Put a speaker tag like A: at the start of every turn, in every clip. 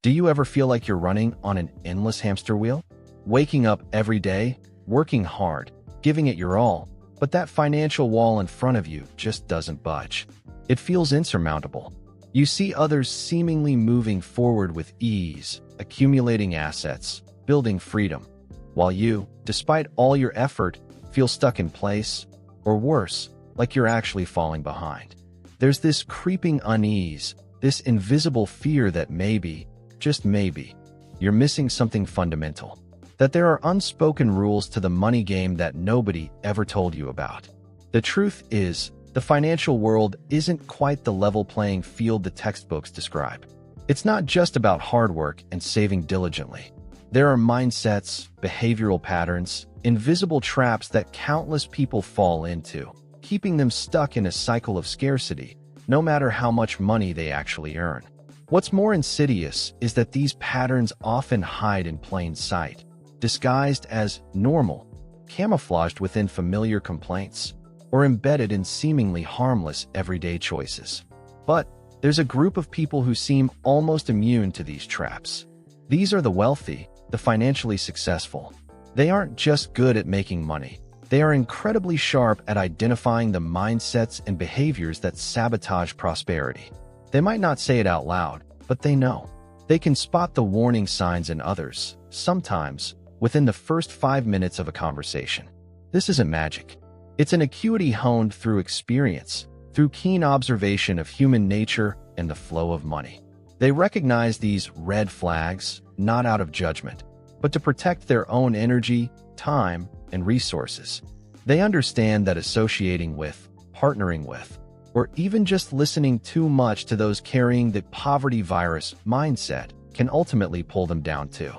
A: Do you ever feel like you're running on an endless hamster wheel? Waking up every day, working hard, giving it your all, but that financial wall in front of you just doesn't budge. It feels insurmountable. You see others seemingly moving forward with ease, accumulating assets, building freedom, while you, despite all your effort, feel stuck in place, or worse, like you're actually falling behind. There's this creeping unease, this invisible fear that maybe, just maybe, you're missing something fundamental, that there are unspoken rules to the money game that nobody ever told you about. The truth is, the financial world isn't quite the level playing field the textbooks describe. It's not just about hard work and saving diligently. There are mindsets, behavioral patterns, invisible traps that countless people fall into, keeping them stuck in a cycle of scarcity, no matter how much money they actually earn. What's more insidious is that these patterns often hide in plain sight, disguised as normal, camouflaged within familiar complaints, or embedded in seemingly harmless everyday choices. But there's a group of people who seem almost immune to these traps. These are the wealthy, the financially successful. They aren't just good at making money. They are incredibly sharp at identifying the mindsets and behaviors that sabotage prosperity. They might not say it out loud, but they know. They can spot the warning signs in others, sometimes within the first 5 minutes of a conversation. This isn't magic. It's an acuity honed through experience, through keen observation of human nature and the flow of money. They recognize these red flags, not out of judgment, but to protect their own energy, time, and resources. They understand that associating with, partnering with, or even just listening too much to those carrying the poverty virus mindset can ultimately pull them down too.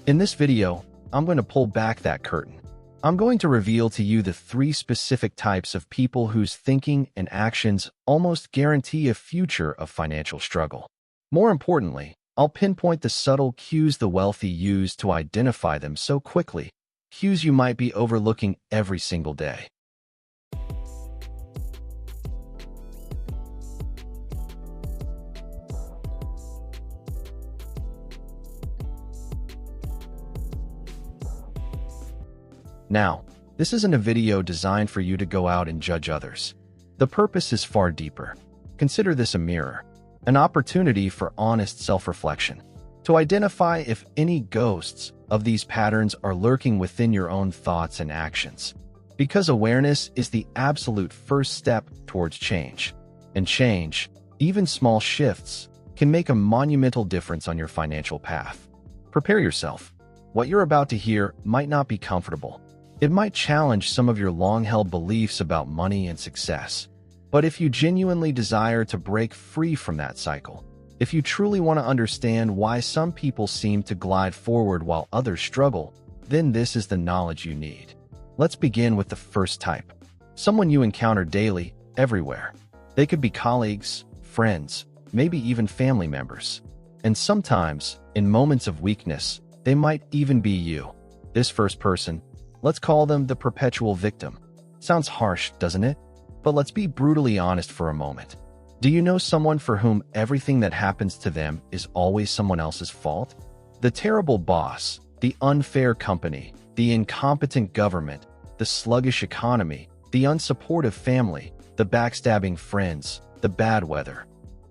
A: In this video, I'm going to pull back that curtain. I'm going to reveal to you the 3 specific types of people whose thinking and actions almost guarantee a future of financial struggle. More importantly, I'll pinpoint the subtle cues the wealthy use to identify them so quickly, cues you might be overlooking every single day. Now, this isn't a video designed for you to go out and judge others. The purpose is far deeper. Consider this a mirror, an opportunity for honest self-reflection, to identify if any ghosts of these patterns are lurking within your own thoughts and actions. Because awareness is the absolute first step towards change. And change, even small shifts, can make a monumental difference on your financial path. Prepare yourself. What you're about to hear might not be comfortable. It might challenge some of your long-held beliefs about money and success. But if you genuinely desire to break free from that cycle, if you truly want to understand why some people seem to glide forward while others struggle, then this is the knowledge you need. Let's begin with the first type. Someone you encounter daily, everywhere. They could be colleagues, friends, maybe even family members. And sometimes, in moments of weakness, they might even be you. This first person, let's call them the perpetual victim. Sounds harsh, doesn't it? But let's be brutally honest for a moment. Do you know someone for whom everything that happens to them is always someone else's fault? The terrible boss, the unfair company, the incompetent government, the sluggish economy, the unsupportive family, the backstabbing friends, the bad weather.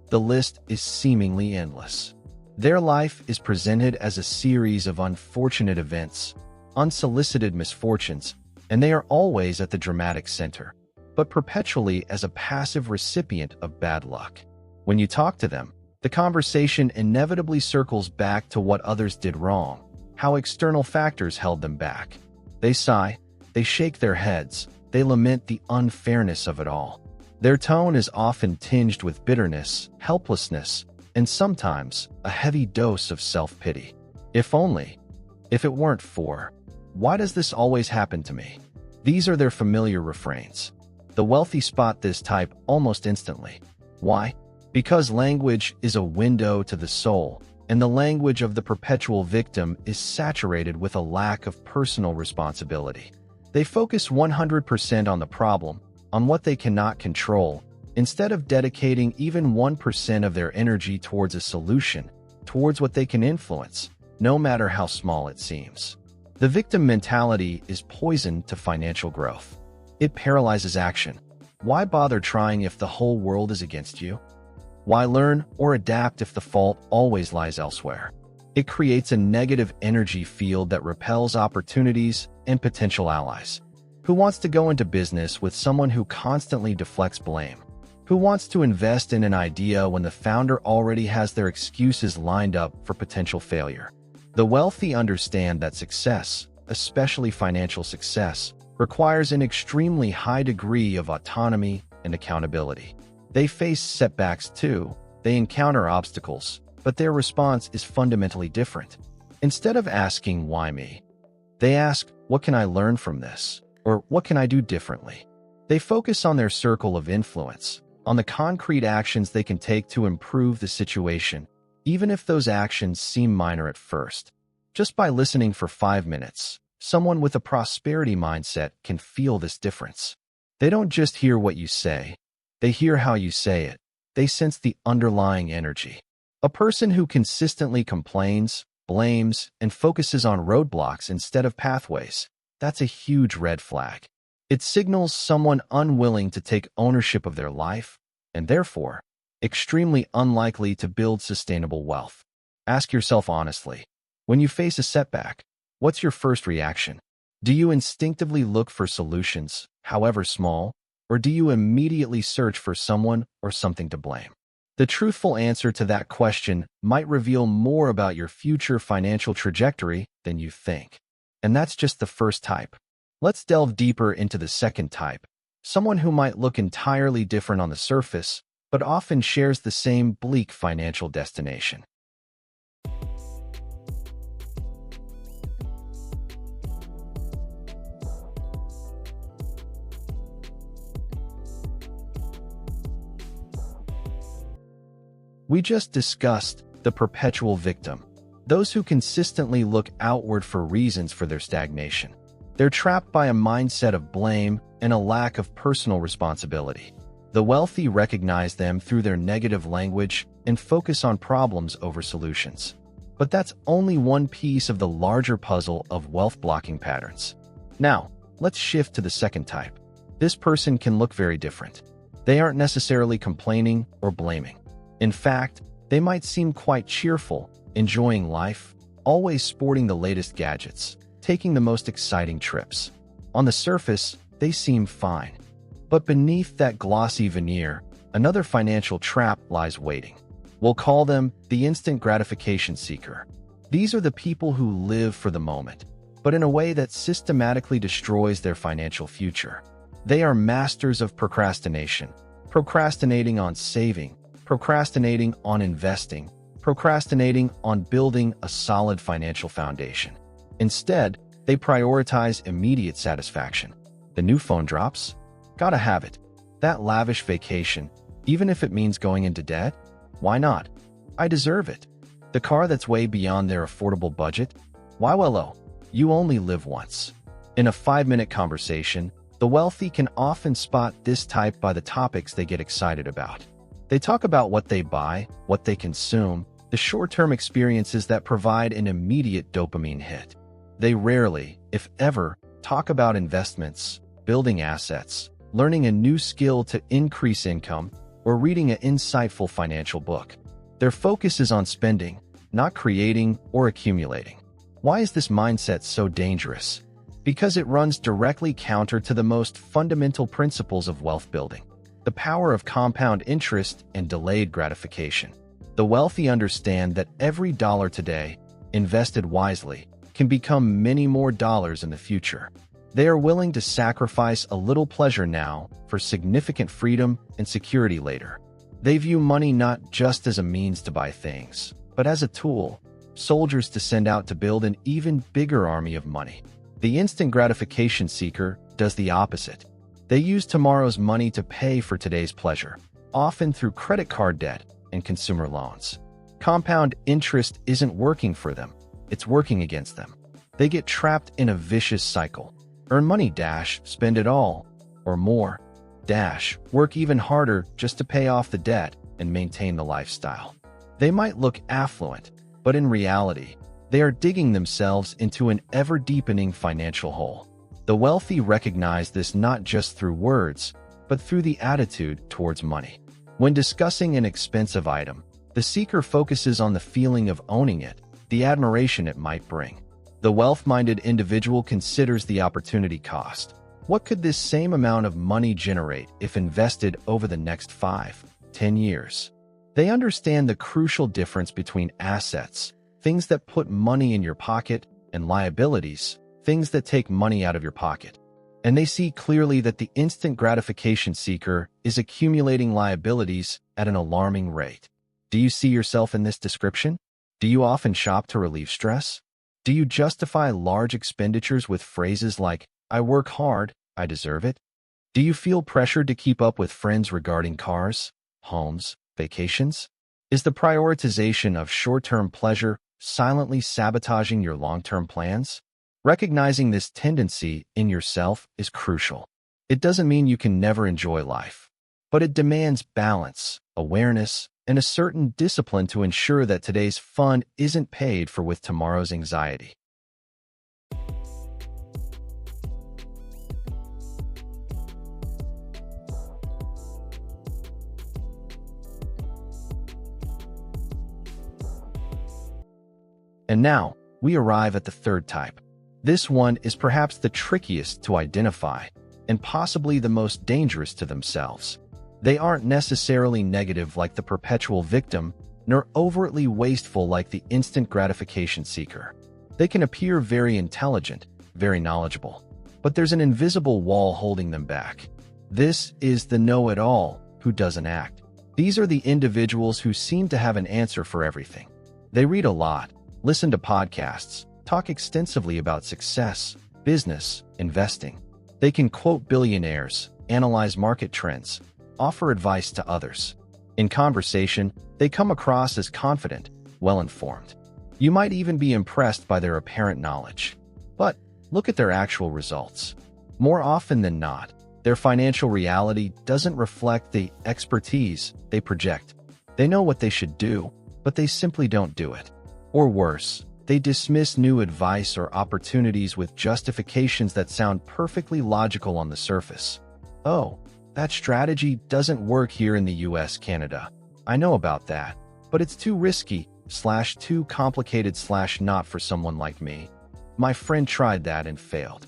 A: The list is seemingly endless. Their life is presented as a series of unfortunate events, unsolicited misfortunes, and they are always at the dramatic center, but perpetually as a passive recipient of bad luck. When you talk to them, the conversation inevitably circles back to what others did wrong, how external factors held them back. They sigh, they shake their heads, they lament the unfairness of it all. Their tone is often tinged with bitterness, helplessness, and sometimes a heavy dose of self-pity. If it weren't for, why does this always happen to me? These are their familiar refrains. The wealthy spot this type almost instantly. Why? Because language is a window to the soul, and the language of the perpetual victim is saturated with a lack of personal responsibility. They focus 100% on the problem, on what they cannot control, instead of dedicating even 1% of their energy towards a solution, towards what they can influence, no matter how small it seems. The victim mentality is poison to financial growth. It paralyzes action. Why bother trying if the whole world is against you? Why learn or adapt if the fault always lies elsewhere? It creates a negative energy field that repels opportunities and potential allies. Who wants to go into business with someone who constantly deflects blame? Who wants to invest in an idea when the founder already has their excuses lined up for potential failure? The wealthy understand that success, especially financial success, requires an extremely high degree of autonomy and accountability. They face setbacks too. They encounter obstacles, but their response is fundamentally different. Instead of asking, "Why me?" they ask, "What can I learn from this?" Or "What can I do differently?" They focus on their circle of influence, on the concrete actions they can take to improve the situation, even if those actions seem minor at first. Just by listening for 5 minutes, someone with a prosperity mindset can feel this difference. They don't just hear what you say, they hear how you say it. They sense the underlying energy. A person who consistently complains, blames, and focuses on roadblocks instead of pathways, that's a huge red flag. It signals someone unwilling to take ownership of their life, and therefore, extremely unlikely to build sustainable wealth. Ask yourself honestly, when you face a setback, what's your first reaction? Do you instinctively look for solutions, however small, or do you immediately search for someone or something to blame? The truthful answer to that question might reveal more about your future financial trajectory than you think. And that's just the first type. Let's delve deeper into the second type, someone who might look entirely different on the surface, but often shares the same bleak financial destination. We just discussed the perpetual victim, those who consistently look outward for reasons for their stagnation. They're trapped by a mindset of blame and a lack of personal responsibility. The wealthy recognize them through their negative language and focus on problems over solutions. But that's only one piece of the larger puzzle of wealth-blocking patterns. Now, let's shift to the second type. This person can look very different. They aren't necessarily complaining or blaming. In fact, they might seem quite cheerful, enjoying life, always sporting the latest gadgets, taking the most exciting trips. On the surface, they seem fine. But beneath that glossy veneer, another financial trap lies waiting. We'll call them the instant gratification seeker. These are the people who live for the moment, but in a way that systematically destroys their financial future. They are masters of procrastination, procrastinating on saving, procrastinating on investing, procrastinating on building a solid financial foundation. Instead, they prioritize immediate satisfaction. The new phone drops? Gotta have it. That lavish vacation, even if it means going into debt? Why not? I deserve it. The car that's way beyond their affordable budget? Why, well, you only live once. In a 5-minute conversation, the wealthy can often spot this type by the topics they get excited about. They talk about what they buy, what they consume, the short-term experiences that provide an immediate dopamine hit. They rarely, if ever, talk about investments, building assets, learning a new skill to increase income, or reading an insightful financial book. Their focus is on spending, not creating or accumulating. Why is this mindset so dangerous? Because it runs directly counter to the most fundamental principles of wealth building: the power of compound interest and delayed gratification. The wealthy understand that every dollar today, invested wisely, can become many more dollars in the future. They are willing to sacrifice a little pleasure now for significant freedom and security later. They view money not just as a means to buy things, but as a tool, soldiers to send out to build an even bigger army of money. The instant gratification seeker does the opposite. They use tomorrow's money to pay for today's pleasure, often through credit card debt and consumer loans. Compound interest isn't working for them, it's working against them. They get trapped in a vicious cycle. Earn money dash, spend it all, or more, dash, work even harder just to pay off the debt and maintain the lifestyle. They might look affluent, but in reality, they are digging themselves into an ever-deepening financial hole. The wealthy recognize this not just through words, but through the attitude towards money. When discussing an expensive item, the seeker focuses on the feeling of owning it, the admiration it might bring. The wealth-minded individual considers the opportunity cost. What could this same amount of money generate if invested over the next 5, 10 years? They understand the crucial difference between assets, things that put money in your pocket, and liabilities, things that take money out of your pocket. And they see clearly that the instant gratification seeker is accumulating liabilities at an alarming rate. Do you see yourself in this description? Do you often shop to relieve stress? Do you justify large expenditures with phrases like, "I work hard, I deserve it"? Do you feel pressured to keep up with friends regarding cars, homes, vacations? Is the prioritization of short-term pleasure silently sabotaging your long-term plans? Recognizing this tendency in yourself is crucial. It doesn't mean you can never enjoy life, but it demands balance, awareness, and a certain discipline to ensure that today's fun isn't paid for with tomorrow's anxiety. And now, we arrive at the third type. This one is perhaps the trickiest to identify, and possibly the most dangerous to themselves. They aren't necessarily negative like the perpetual victim, nor overtly wasteful like the instant gratification seeker. They can appear very intelligent, very knowledgeable, but there's an invisible wall holding them back. This is the know-it-all who doesn't act. These are the individuals who seem to have an answer for everything. They read a lot, listen to podcasts, talk extensively about success, business, investing. They can quote billionaires, analyze market trends, offer advice to others. In conversation, they come across as confident, well-informed. You might even be impressed by their apparent knowledge. But look at their actual results. More often than not, their financial reality doesn't reflect the expertise they project. They know what they should do, but they simply don't do it. Or worse, they dismiss new advice or opportunities with justifications that sound perfectly logical on the surface. "Oh, that strategy doesn't work here in the US, Canada. I know about that, but it's too risky, too complicated not for someone like me. My friend tried that and failed."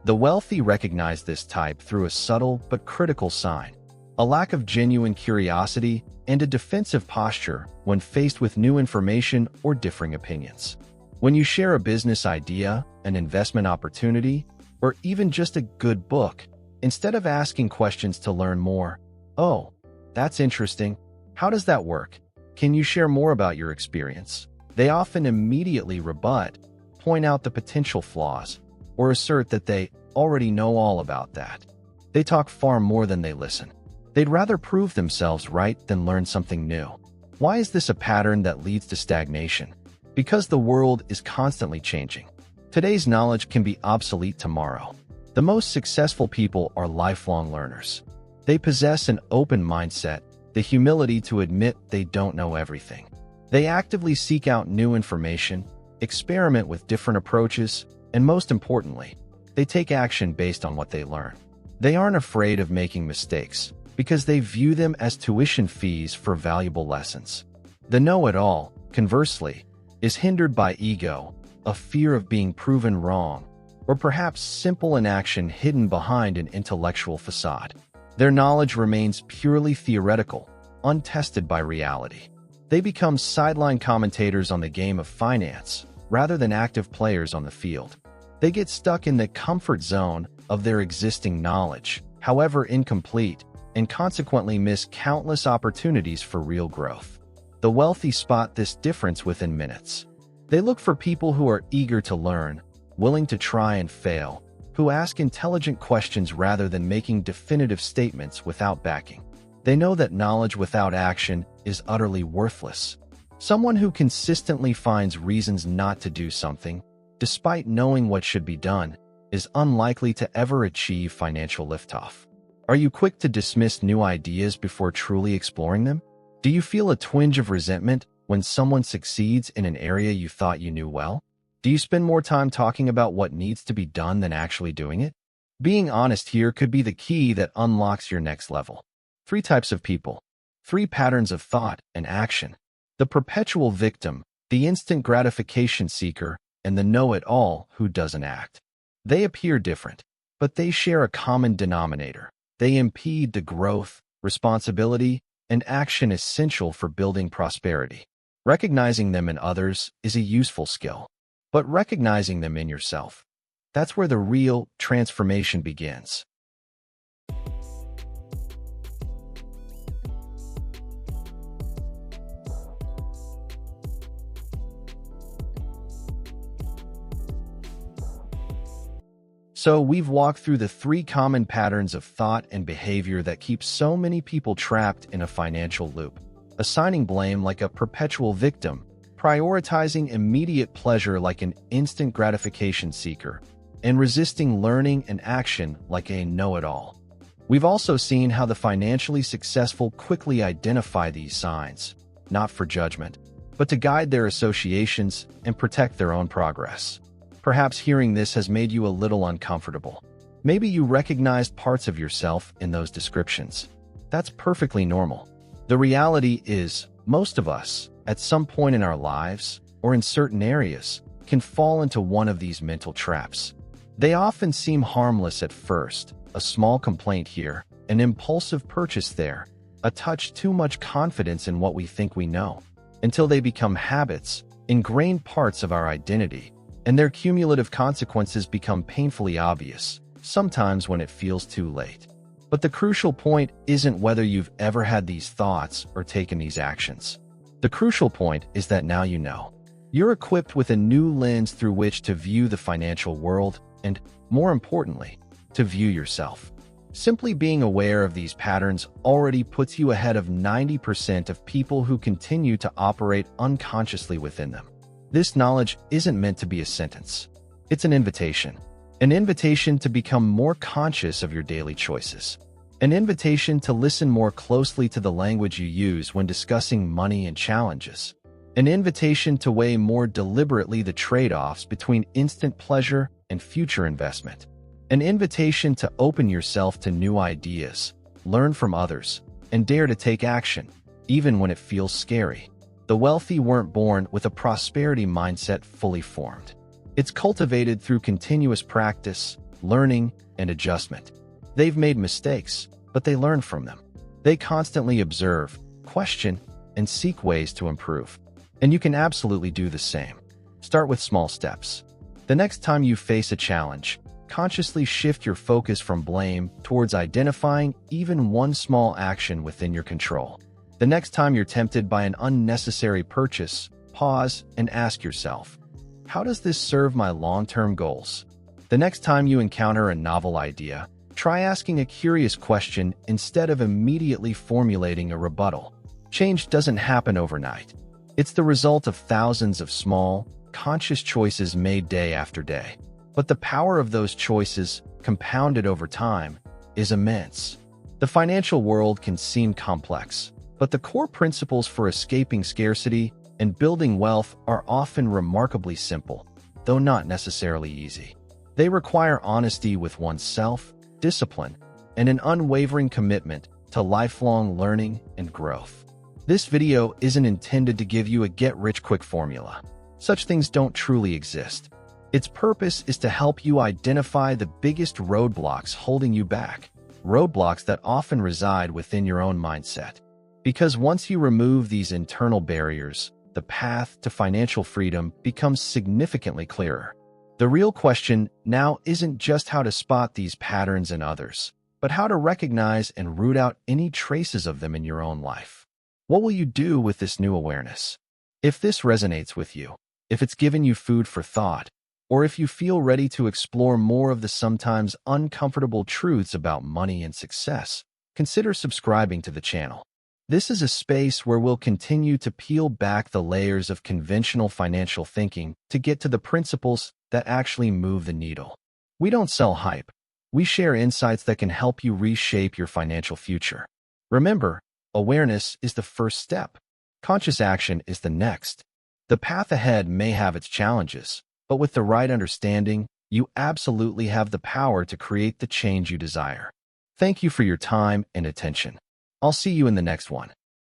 A: The wealthy recognize this type through a subtle but critical sign: a lack of genuine curiosity and a defensive posture when faced with new information or differing opinions. When you share a business idea, an investment opportunity, or even just a good book, instead of asking questions to learn more, "Oh, that's interesting. How does that work? Can you share more about your experience?" They often immediately rebut, point out the potential flaws, or assert that they already know all about that. They talk far more than they listen. They'd rather prove themselves right than learn something new. Why is this a pattern that leads to stagnation? Because the world is constantly changing. Today's knowledge can be obsolete tomorrow. The most successful people are lifelong learners. They possess an open mindset, the humility to admit they don't know everything. They actively seek out new information, experiment with different approaches, and most importantly, they take action based on what they learn. They aren't afraid of making mistakes because they view them as tuition fees for valuable lessons. The know-it-all, conversely, is hindered by ego, a fear of being proven wrong, or perhaps simple inaction hidden behind an intellectual facade. Their knowledge remains purely theoretical, untested by reality. They become sideline commentators on the game of finance, rather than active players on the field. They get stuck in the comfort zone of their existing knowledge, however incomplete, and consequently miss countless opportunities for real growth. The wealthy spot this difference within minutes. They look for people who are eager to learn, willing to try and fail, who ask intelligent questions rather than making definitive statements without backing. They know that knowledge without action is utterly worthless. Someone who consistently finds reasons not to do something, despite knowing what should be done, is unlikely to ever achieve financial liftoff. Are you quick to dismiss new ideas before truly exploring them? Do you feel a twinge of resentment when someone succeeds in an area you thought you knew well? Do you spend more time talking about what needs to be done than actually doing it? Being honest here could be the key that unlocks your next level. 3 types of people. 3 patterns of thought and action. The perpetual victim, the instant gratification seeker, and the know-it-all who doesn't act. They appear different, but they share a common denominator. They impede the growth, responsibility, and action essential for building prosperity. Recognizing them in others is a useful skill, but recognizing them in yourself, that's where the real transformation begins. So we've walked through the 3 common patterns of thought and behavior that keep so many people trapped in a financial loop. Assigning blame like a perpetual victim, prioritizing immediate pleasure like an instant gratification seeker, and resisting learning and action like a know-it-all. We've also seen how the financially successful quickly identify these signs, not for judgment, but to guide their associations and protect their own progress. Perhaps hearing this has made you a little uncomfortable. Maybe you recognized parts of yourself in those descriptions. That's perfectly normal. The reality is, most of us, at some point in our lives, or in certain areas, can fall into one of these mental traps. They often seem harmless at first, a small complaint here, an impulsive purchase there, a touch too much confidence in what we think we know, until they become habits, ingrained parts of our identity, and their cumulative consequences become painfully obvious, sometimes when it feels too late. But the crucial point isn't whether you've ever had these thoughts or taken these actions. The crucial point is that now you know. You're equipped with a new lens through which to view the financial world and, more importantly, to view yourself. Simply being aware of these patterns already puts you ahead of 90% of people who continue to operate unconsciously within them. This knowledge isn't meant to be a sentence. It's an invitation. An invitation to become more conscious of your daily choices. An invitation to listen more closely to the language you use when discussing money and challenges. An invitation to weigh more deliberately the trade-offs between instant pleasure and future investment. An invitation to open yourself to new ideas, learn from others, and dare to take action, even when it feels scary. The wealthy weren't born with a prosperity mindset fully formed. It's cultivated through continuous practice, learning, and adjustment. They've made mistakes, but they learn from them. They constantly observe, question, and seek ways to improve. And you can absolutely do the same. Start with small steps. The next time you face a challenge, consciously shift your focus from blame towards identifying even one small action within your control. The next time you're tempted by an unnecessary purchase, pause and ask yourself, how does this serve my long-term goals? The next time you encounter a novel idea, try asking a curious question instead of immediately formulating a rebuttal. Change doesn't happen overnight. It's the result of thousands of small, conscious choices made day after day. But the power of those choices, compounded over time, is immense. The financial world can seem complex, but the core principles for escaping scarcity and building wealth are often remarkably simple, though not necessarily easy. They require honesty with oneself, discipline, and an unwavering commitment to lifelong learning and growth. This video isn't intended to give you a get-rich-quick formula. Such things don't truly exist. Its purpose is to help you identify the biggest roadblocks holding you back, roadblocks that often reside within your own mindset. Because once you remove these internal barriers, the path to financial freedom becomes significantly clearer. The real question now isn't just how to spot these patterns in others, but how to recognize and root out any traces of them in your own life. What will you do with this new awareness? If this resonates with you, if it's given you food for thought, or if you feel ready to explore more of the sometimes uncomfortable truths about money and success, consider subscribing to the channel. This is a space where we'll continue to peel back the layers of conventional financial thinking to get to the principles that actually move the needle. We don't sell hype. We share insights that can help you reshape your financial future. Remember, awareness is the first step. Conscious action is the next. The path ahead may have its challenges, but with the right understanding, you absolutely have the power to create the change you desire. Thank you for your time and attention. I'll see you in the next one.